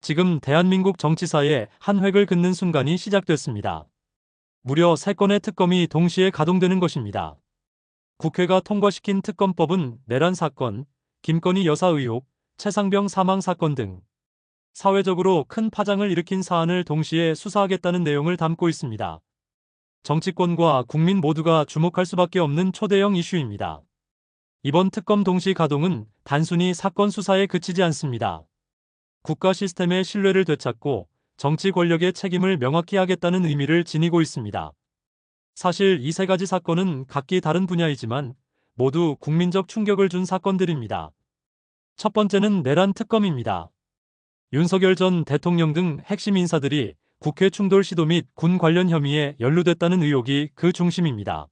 지금 대한민국 정치사에 한 획을 긋는 순간이 시작됐습니다. 무려 3건의 특검이 동시에 가동되는 것입니다. 국회가 통과시킨 특검법은 내란 사건, 김건희 여사 의혹, 최상병 사망 사건 등 사회적으로 큰 파장을 일으킨 사안을 동시에 수사하겠다는 내용을 담고 있습니다. 정치권과 국민 모두가 주목할 수밖에 없는 초대형 이슈입니다. 이번 특검 동시 가동은 단순히 사건 수사에 그치지 않습니다. 국가 시스템의 신뢰를 되찾고 정치 권력의 책임을 명확히 하겠다는 의미를 지니고 있습니다. 사실 이 3가지 사건은 각기 다른 분야이지만 모두 국민적 충격을 준 사건들입니다. 첫 번째는 내란 특검입니다. 윤석열 전 대통령 등 핵심 인사들이 국회 충돌 시도 및 군 관련 혐의에 연루됐다는 의혹이 그 중심입니다.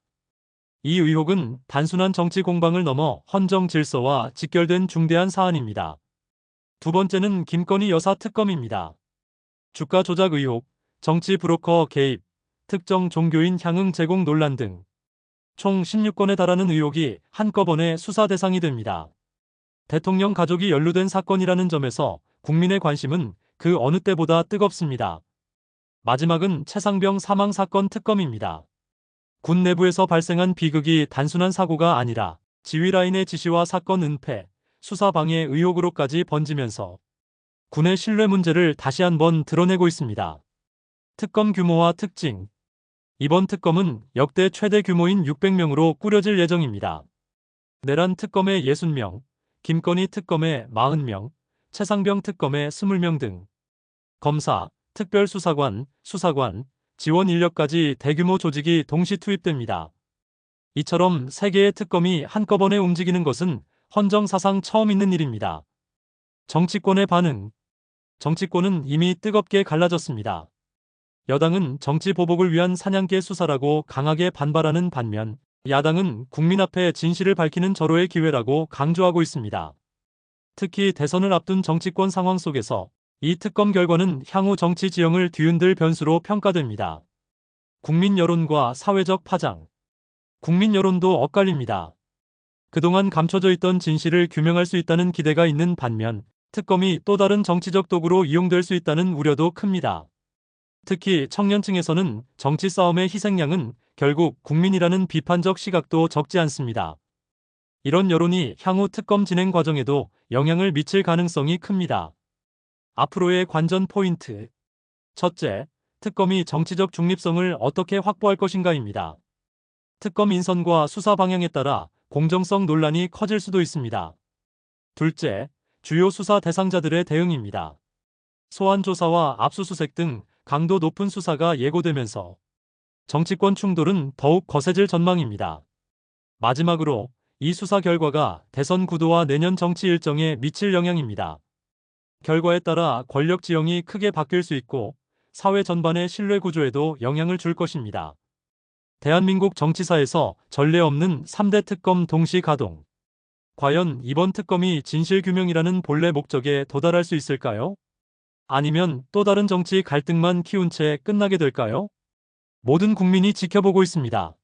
이 의혹은 단순한 정치 공방을 넘어 헌정 질서와 직결된 중대한 사안입니다. 두 번째는 김건희 여사 특검입니다. 주가 조작 의혹, 정치 브로커 개입, 특정 종교인 향응 제공 논란 등 총 16건에 달하는 의혹이 한꺼번에 수사 대상이 됩니다. 대통령 가족이 연루된 사건이라는 점에서 국민의 관심은 그 어느 때보다 뜨겁습니다. 마지막은 최상병 사망 사건 특검입니다. 군 내부에서 발생한 비극이 단순한 사고가 아니라 지휘라인의 지시와 사건 은폐, 수사 방해 의혹으로까지 번지면서 군의 신뢰 문제를 다시 한번 드러내고 있습니다. 특검 규모와 특징. 이번 특검은 역대 최대 규모인 600명으로 꾸려질 예정입니다. 내란 특검의 60명, 김건희 특검의 40명, 최상병 특검의 20명 등 검사, 특별수사관, 수사관, 지원 인력까지 대규모 조직이 동시 투입됩니다. 이처럼 3개의 특검이 한꺼번에 움직이는 것은 헌정사상 처음 있는 일입니다. 정치권의 반응. 정치권은 이미 뜨겁게 갈라졌습니다. 여당은 정치 보복을 위한 사냥개 수사라고 강하게 반발하는 반면 야당은 국민 앞에 진실을 밝히는 절호의 기회라고 강조하고 있습니다. 특히 대선을 앞둔 정치권 상황 속에서 이 특검 결과는 향후 정치 지형을 뒤흔들 변수로 평가됩니다. 국민 여론과 사회적 파장. 국민 여론도 엇갈립니다. 그동안 감춰져 있던 진실을 규명할 수 있다는 기대가 있는 반면 특검이 또 다른 정치적 도구로 이용될 수 있다는 우려도 큽니다. 특히 청년층에서는 정치 싸움의 희생양은 결국 국민이라는 비판적 시각도 적지 않습니다. 이런 여론이 향후 특검 진행 과정에도 영향을 미칠 가능성이 큽니다. 앞으로의 관전 포인트. 첫째, 특검이 정치적 중립성을 어떻게 확보할 것인가입니다. 특검 인선과 수사 방향에 따라 공정성 논란이 커질 수도 있습니다. 둘째, 주요 수사 대상자들의 대응입니다. 소환 조사와 압수수색 등 강도 높은 수사가 예고되면서 정치권 충돌은 더욱 거세질 전망입니다. 마지막으로 이 수사 결과가 대선 구도와 내년 정치 일정에 미칠 영향입니다. 결과에 따라 권력 지형이 크게 바뀔 수 있고 사회 전반의 신뢰 구조에도 영향을 줄 것입니다. 대한민국 정치사에서 전례 없는 3대 특검 동시 가동. 과연 이번 특검이 진실규명이라는 본래 목적에 도달할 수 있을까요? 아니면 또 다른 정치 갈등만 키운 채 끝나게 될까요? 모든 국민이 지켜보고 있습니다.